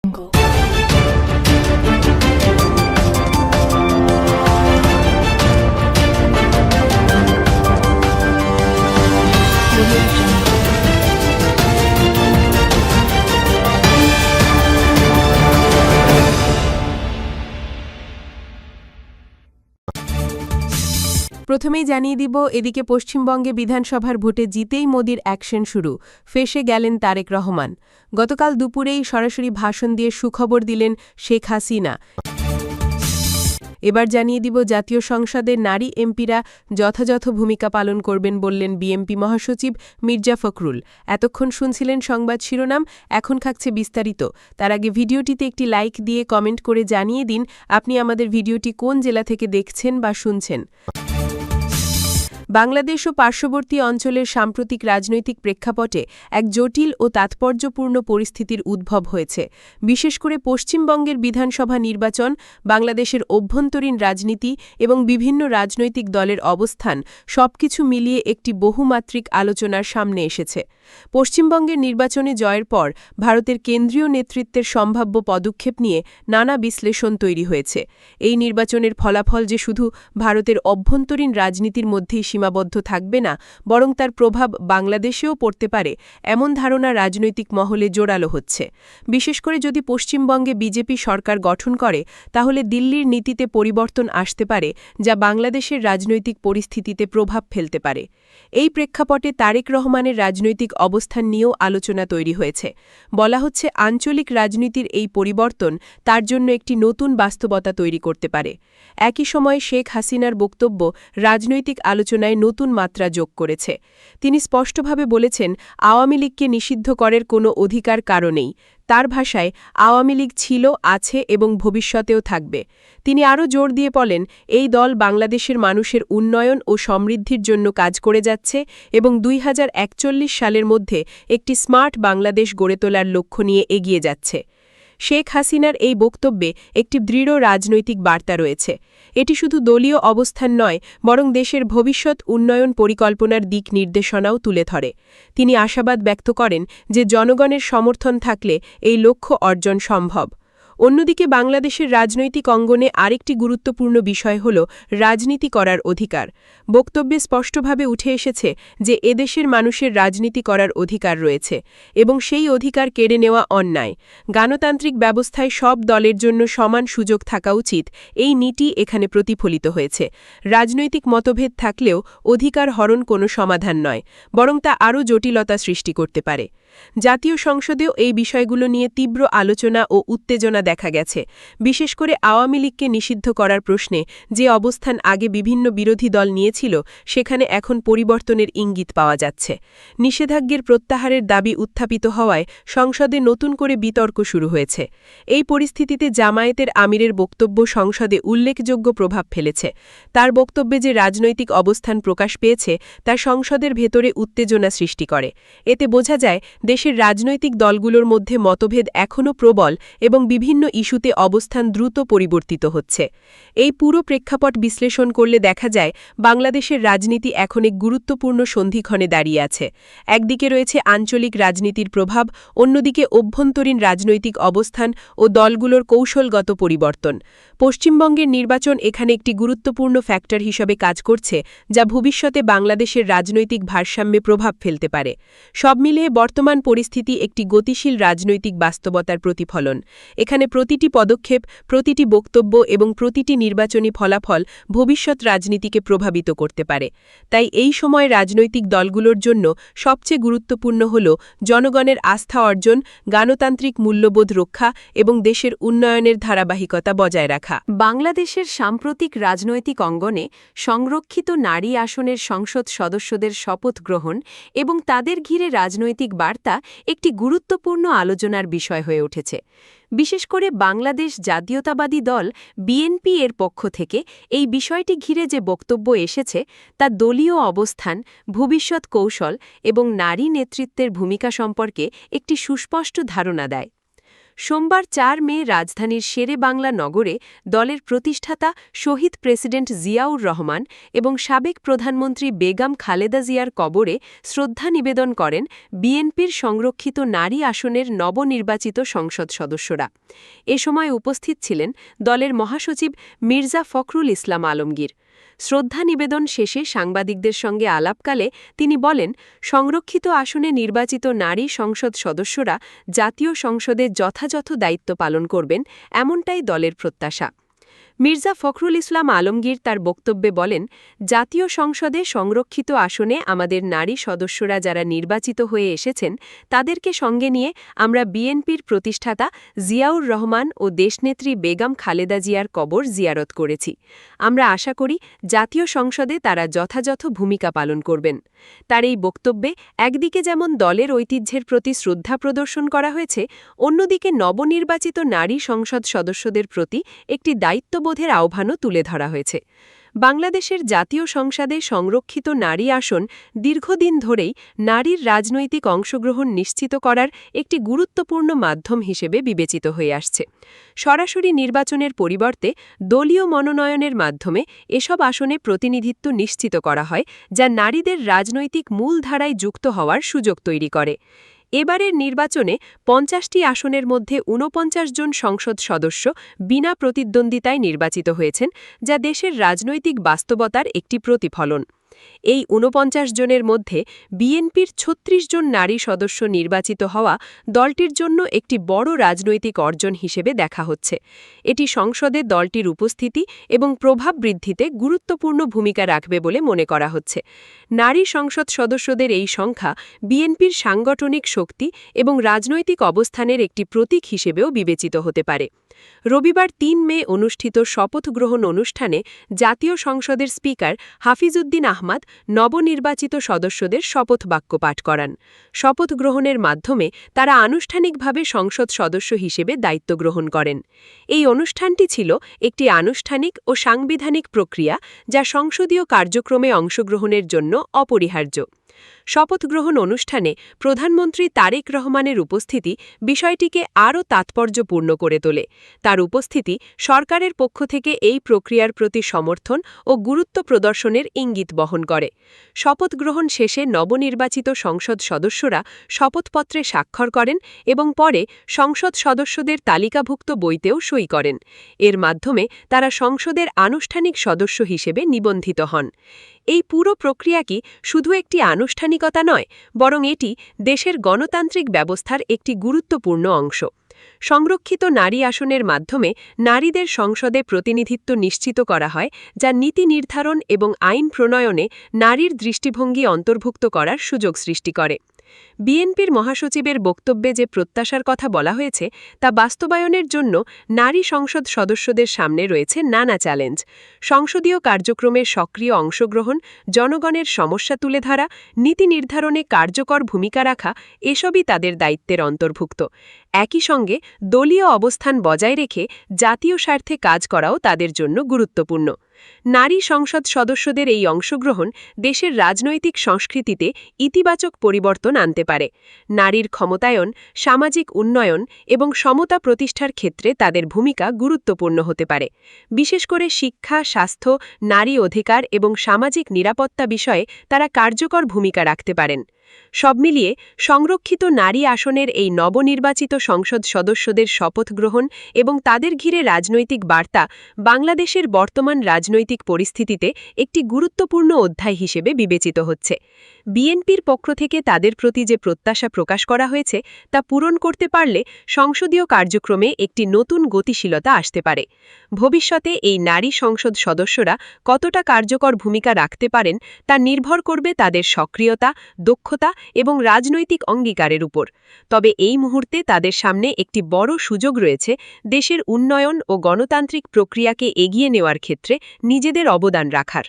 jungle. Audio jungle. প্রথমেই জানিয়ে দিব, এদিকে পশ্চিমবঙ্গে বিধানসভার ভোটে জিতেই মোদির অ্যাকশন শুরু। ফেঁসে গেলেন তারেক রহমান। গতকাল দুপুরেই সরাসরি ভাষণ দিয়ে সুখবর দিলেন শেখ হাসিনা। এবার জানিয়ে দিব, জাতীয় সংসদে নারী এমপিরা যথাযথ ভূমিকা পালন করবেন বললেন বিএনপি মহাসচিব মির্জা ফখরুল। এতক্ষণ শুনছিলেন সংবাদ শিরোনাম, এখন থাকছে বিস্তারিত। তার আগে ভিডিওটিতে একটি লাইক দিয়ে কমেন্ট করে জানিয়ে দিন আপনি আমাদের ভিডিওটি কোন জেলা থেকে দেখছেন বা শুনছেন। বাংলাদেশ ও পার্শ্ববর্তী অঞ্চলের সাম্প্রতিক রাজনৈতিক প্রেক্ষাপটে এক জটিল ও তাৎপর্যপূর্ণ পরিস্থিতির উদ্ভব হয়েছে। বিশেষ করে পশ্চিমবঙ্গের বিধানসভা নির্বাচন, বাংলাদেশের অভ্যন্তরীণ রাজনীতি এবং বিভিন্ন রাজনৈতিক দলের অবস্থান সবকিছু মিলিয়ে একটি বহুমাত্রিক আলোচনার সামনে এসেছে। পশ্চিমবঙ্গের নির্বাচনে জয়ের পর ভারতের কেন্দ্রীয় নেতৃত্বের সম্ভাব্য পদক্ষেপ নিয়ে নানা বিশ্লেষণ তৈরি হয়েছে। এই নির্বাচনের ফলাফল যে শুধু ভারতের অভ্যন্তরীণ রাজনীতির মধ্যেই সীমাবদ্ধ থাকবে না, বরং তার প্রভাব বাংলাদেশেও পড়তে পারে, এমন ধারণা রাজনৈতিক মহলে জোরালো হচ্ছে। বিশেষ করে যদি পশ্চিমবঙ্গে বিজেপি সরকার গঠন করে, তাহলে দিল্লির নীতিতে পরিবর্তন আসতে পারে, যা বাংলাদেশের রাজনৈতিক পরিস্থিতিতে প্রভাব ফেলতে পারে। এই প্রেক্ষাপটে তারেক রহমানের রাজনৈতিক অবস্থান নিয়েও আলোচনা তৈরি হয়েছে। বলা হচ্ছে, আঞ্চলিক রাজনীতির এই পরিবর্তন তার জন্য একটি নতুন বাস্তবতা তৈরি করতে পারে। একই সময়ে শেখ হাসিনার বক্তব্য রাজনৈতিক আলোচনায় নতুন মাত্রা যোগ করেছে। তিনি স্পষ্টভাবে বলেছেন, আওয়ামী লীগকে নিষিদ্ধ করার কোনো অধিকার কারও নেই। তার ভাষায়, আওয়ামী লীগ ছিল, আছে এবং ভবিষ্যতেও থাকবে। তিনি আরও জোর দিয়ে বলেন, এই দল বাংলাদেশের মানুষের উন্নয়ন ও সমৃদ্ধির জন্য কাজ করে যাচ্ছে এবং 2041 সালের মধ্যে একটি স্মার্ট বাংলাদেশ গড়ে তোলার লক্ষ্য নিয়ে এগিয়ে যাচ্ছে। শেখ হাসিনার এই বক্তব্যে একটি দৃঢ় রাজনৈতিক বার্তা রয়েছে। এটি শুধু দলীয় অবস্থান নয়, বরং দেশের ভবিষ্যৎ উন্নয়ন পরিকল্পনার দিক নির্দেশনাও তুলে ধরে। তিনি আশাবাদ ব্যক্ত করেন যে জনগণের সমর্থন থাকলে এই লক্ষ্য অর্জন সম্ভব। অন্যদিকে বাংলাদেশের রাজনৈতিক অঙ্গনে আরেকটি গুরুত্বপূর্ণ বিষয় হল রাজনীতি করার অধিকার। বক্তব্যে স্পষ্টভাবে উঠে এসেছে যে এদেশের মানুষের রাজনীতি করার অধিকার রয়েছে এবং সেই অধিকার কেড়ে নেওয়া অন্যায়। গণতান্ত্রিক ব্যবস্থায় সব দলের জন্য সমান সুযোগ থাকা উচিত, এই নীতি এখানে প্রতিফলিত হয়েছে। রাজনৈতিক মতভেদ থাকলেও অধিকার হরণ কোনো সমাধান নয়, বরং তা আরও জটিলতা সৃষ্টি করতে পারে। জাতীয় সংসদেও এই বিষয়গুলো নিয়ে তীব্র আলোচনা ও উত্তেজনা দেখা গেছে। বিশেষ করে আওয়ামী লীগকে নিষিদ্ধ করার প্রশ্নে যে অবস্থান আগে বিভিন্ন বিরোধী দল নিয়েছিল, সেখানে এখন পরিবর্তনের ইঙ্গিত পাওয়া যাচ্ছে। নিষেধাজ্ঞার প্রত্যাহারের দাবি উত্থাপিত হওয়ায় সংসদে নতুন করে বিতর্ক শুরু হয়েছে। এই পরিস্থিতিতে জামায়াতের আমিরের বক্তব্য সংসদে উল্লেখযোগ্য প্রভাব ফেলেছে। তার বক্তব্যে যে রাজনৈতিক অবস্থান প্রকাশ পেয়েছে, তা সংসদের ভেতরে উত্তেজনা সৃষ্টি করে। এতে বোঝা যায়, দেশের রাজনৈতিক দলগুলোর মধ্যে মতভেদ এখনও প্রবল এবং বিভিন্ন ইস্যুতে অবস্থান দ্রুত পরিবর্তিত হচ্ছে। এই পুরো প্রেক্ষাপট বিশ্লেষণ করলে দেখা যায়, বাংলাদেশের রাজনীতি এখন এক গুরুত্বপূর্ণ সন্ধিক্ষণে দাঁড়িয়ে আছে। একদিকে রয়েছে আঞ্চলিক রাজনীতির প্রভাব, অন্যদিকে অভ্যন্তরীণ রাজনৈতিক অবস্থান ও দলগুলোর কৌশলগত পরিবর্তন। পশ্চিমবঙ্গের নির্বাচন এখানে একটি গুরুত্বপূর্ণ ফ্যাক্টর হিসেবে কাজ করছে, যা ভবিষ্যতে বাংলাদেশের রাজনৈতিক ভারসাম্যে প্রভাব ফেলতে পারে। সব মিলিয়ে বর্তমান পরিস্থিতি একটি গতিশীল রাজনৈতিক বাস্তবতার প্রতিফলন। এখানে প্রতিটি পদক্ষেপ, প্রতিটি বক্তব্য এবং প্রতিটি নির্বাচনী ফলাফল ভবিষ্যৎ রাজনীতিকে প্রভাবিত করতে পারে। তাই এই সময় রাজনৈতিক দলগুলোর জন্য সবচেয়ে গুরুত্বপূর্ণ হল জনগণের আস্থা অর্জন, গণতান্ত্রিক মূল্যবোধ রক্ষা এবং দেশের উন্নয়নের ধারাবাহিকতা বজায় রাখা। বাংলাদেশের সাম্প্রতিক রাজনৈতিক অঙ্গনে সংরক্ষিত নারী আসনের সংসদ সদস্যদের শপথ গ্রহণ এবং তাদের ঘিরে রাজনৈতিক বার্তা একটি গুরুত্বপূর্ণ আলোচনার বিষয় হয়ে উঠেছে। বিশেষ করে বাংলাদেশ জাতীয়তাবাদী দল বিএনপি এর পক্ষ থেকে এই বিষয়টি ঘিরে যে বক্তব্য এসেছে, তা দলীয় অবস্থান, ভবিষ্যৎ কৌশল এবং নারী নেতৃত্বের ভূমিকা সম্পর্কে একটি সুস্পষ্ট ধারণা দেয়। সোমবার ৪ মে রাজধানীর শেরে বাংলা নগরে দলের প্রতিষ্ঠাতা শহীদ প্রেসিডেন্ট জিয়াউর রহমান এবং সাবেক প্রধানমন্ত্রী বেগম খালেদা জিয়ার কবরে শ্রদ্ধা নিবেদন করেন বিএনপির সংরক্ষিত নারী আসনের নবনির্বাচিত সংসদ সদস্যরা। এ সময় উপস্থিত ছিলেন দলের মহাসচিব মির্জা ফখরুল ইসলাম আলমগীর। শ্রদ্ধা নিবেদন শেষে সাংবাদিকদের সঙ্গে আলাপকালে তিনি বলেন, সংরক্ষিত আসনে নির্বাচিত নারী সংসদ সদস্যরা জাতীয় সংসদে যথাযথ দায়িত্ব পালন করবেন, এমনটাই দলের প্রত্যাশা। মির্জা ফখরুল ইসলাম আলমগীর তার বক্তব্যে বলেন, জাতীয় সংসদে সংরক্ষিত আসনে আমাদের নারী সদস্যরা যারা নির্বাচিত হয়ে এসেছেন তাদেরকে সঙ্গে নিয়ে আমরা বিএনপির প্রতিষ্ঠাতা জিয়াউর রহমান ও দেশনেত্রী বেগম খালেদা জিয়ার কবর জিয়ারত করেছি। আমরা আশা করি জাতীয় সংসদে তারা যথাযথ ভূমিকা পালন করবেন। তার এই বক্তব্যে একদিকে যেমন দলের ঐতিহ্যের প্রতি শ্রদ্ধা প্রদর্শন করা হয়েছে, অন্যদিকে নবনির্বাচিত নারী সংসদ সদস্যদের প্রতি একটি দায়িত্ববোধের আহ্বানও তুলে ধরা হয়েছে। বাংলাদেশের জাতীয় সংসদে সংরক্ষিত নারী আসন দীর্ঘদিন ধরেই নারীর রাজনৈতিক অংশগ্রহণ নিশ্চিত করার একটি গুরুত্বপূর্ণ মাধ্যম হিসেবে বিবেচিত হয়ে আসছে। সরাসরি নির্বাচনের পরিবর্তে দলীয় মনোনয়নের মাধ্যমে এসব আসনে প্রতিনিধিত্ব নিশ্চিত করা হয়, যা নারীদের রাজনৈতিক মূলধারায় যুক্ত হওয়ার সুযোগ তৈরি করে। এবারের নির্বাচনে ৫০টি আসনের মধ্যে ৪৯ জন সংসদ সদস্য বিনা প্রতিদ্বন্দ্বিতায় নির্বাচিত হয়েছেন, যা দেশের রাজনৈতিক বাস্তবতার একটি প্রতিফলন। এই ৪৯ জনের মধ্যে বিএনপির ৩৬ জন নারী সদস্য নির্বাচিত হওয়া দলটির জন্য একটি বড় রাজনৈতিক অর্জন হিসেবে দেখা হচ্ছে। এটি সংসদে দলটির উপস্থিতি এবং প্রভাব বৃদ্ধিতে গুরুত্বপূর্ণ ভূমিকা রাখবে বলে মনে করা হচ্ছে। নারী সংসদ সদস্যদের এই সংখ্যা বিএনপির সাংগঠনিক শক্তি এবং রাজনৈতিক অবস্থানের একটি প্রতীক হিসেবেও বিবেচিত হতে পারে। রবিবার ৩ মে অনুষ্ঠিত শপথ গ্রহণ অনুষ্ঠানে জাতীয় সংসদের স্পিকার হাফিজউদ্দিন আহমদ নবনির্বাচিত সদস্যদের শপথ বাক্য পাঠ করান। শপথ গ্রহণের মাধ্যমে তারা আনুষ্ঠানিকভাবে সংসদ সদস্য হিসেবে দায়িত্ব গ্রহণ করেন। এই অনুষ্ঠানটি ছিল একটি আনুষ্ঠানিক ও সাংবিধানিক প্রক্রিয়া, যা সংসদীয় কার্যক্রমে অংশগ্রহণের জন্য অপরিহার্য। শপথ গ্রহণ অনুষ্ঠানে প্রধানমন্ত্রী তারেক রহমানের উপস্থিতি বিষয়টিকে আরও তাৎপর্যপূর্ণ করে তোলে। তার উপস্থিতি সরকারের পক্ষ থেকে এই প্রক্রিয়ার প্রতি সমর্থন ও গুরুত্ব প্রদর্শনের ইঙ্গিত বহন করে। শপথ গ্রহণ শেষে নবনির্বাচিত সংসদ সদস্যরা শপথপত্রে স্বাক্ষর করেন এবং পরে সংসদ সদস্যদের তালিকাভুক্ত বইতেও সই করেন। এর মাধ্যমে তারা সংসদের আনুষ্ঠানিক সদস্য হিসেবে নিবন্ধিত হন। এই পুরো প্রক্রিয়া কি শুধু একটি আনুষ্ঠানিকতা নয়, বরং এটি দেশের গণতান্ত্রিক ব্যবস্থার একটি গুরুত্বপূর্ণ অংশ। সংরক্ষিত নারী আসনের মাধ্যমে নারীদের সংসদে প্রতিনিধিত্ব নিশ্চিত করা হয়, যা নীতি নির্ধারণ এবং আইন প্রণয়নে নারীর দৃষ্টিভঙ্গি অন্তর্ভুক্ত করার সুযোগ সৃষ্টি করে। বিএনপির মহাসচিবের বক্তব্যে যে প্রত্যাশার কথা বলা হয়েছে তা বাস্তবায়নের জন্য নারী সংসদ সদস্যদের সামনে রয়েছে নানা চ্যালেঞ্জ। সংসদীয় কার্যক্রমের সক্রিয় অংশগ্রহণ, জনগণের সমস্যা তুলে ধরা, নীতি নির্ধারণে কার্যকর ভূমিকা রাখা এসবই তাদের দায়িত্বের অন্তর্ভুক্ত। একই সঙ্গে দলীয় অবস্থান বজায় রেখে জাতীয় স্বার্থে কাজ করাও তাদের জন্য গুরুত্বপূর্ণ। নারী সংসদ সদস্যদের এই অংশগ্রহণ দেশের রাজনৈতিক সংস্কৃতিতে ইতিবাচক পরিবর্তন আনতে পারে। নারীর ক্ষমতায়ন, সামাজিক উন্নয়ন এবং সমতা প্রতিষ্ঠার ক্ষেত্রে তাদের ভূমিকা গুরুত্বপূর্ণ হতে পারে। বিশেষ করে শিক্ষা, স্বাস্থ্য, নারী অধিকার এবং সামাজিক নিরাপত্তা বিষয়ে তারা কার্যকর ভূমিকা রাখতে পারেন। সব মিলিয়ে সংরক্ষিত নারী আসনের এই নবনির্বাচিত সংসদ সদস্যদের শপথ গ্রহণ এবং তাদের ঘিরে রাজনৈতিক বার্তা বাংলাদেশের বর্তমান রাজনৈতিক পরিস্থিতিতে একটি গুরুত্বপূর্ণ অধ্যায় হিসেবে বিবেচিত হচ্ছে। বিএনপির পক্ষ থেকে তাদের প্রতি যে প্রত্যাশা প্রকাশ করা হয়েছে তা পূরণ করতে পারলে সংসদীয় কার্যক্রমে একটি নতুন গতিশীলতা আসতে পারে। ভবিষ্যতে এই নারী সংসদ সদস্যরা কতটা কার্যকর ভূমিকা রাখতে পারেন তা নির্ভর করবে তাদের সক্রিয়তা, দক্ষতা এবং রাজনৈতিক অঙ্গীকারের উপর। তবে এই মুহূর্তে তাদের সামনে একটি বড় সুযোগ রয়েছে দেশের উন্নয়ন ও গণতান্ত্রিক প্রক্রিয়াকে এগিয়ে নেওয়ার ক্ষেত্রে নিজেদের অবদান রাখার।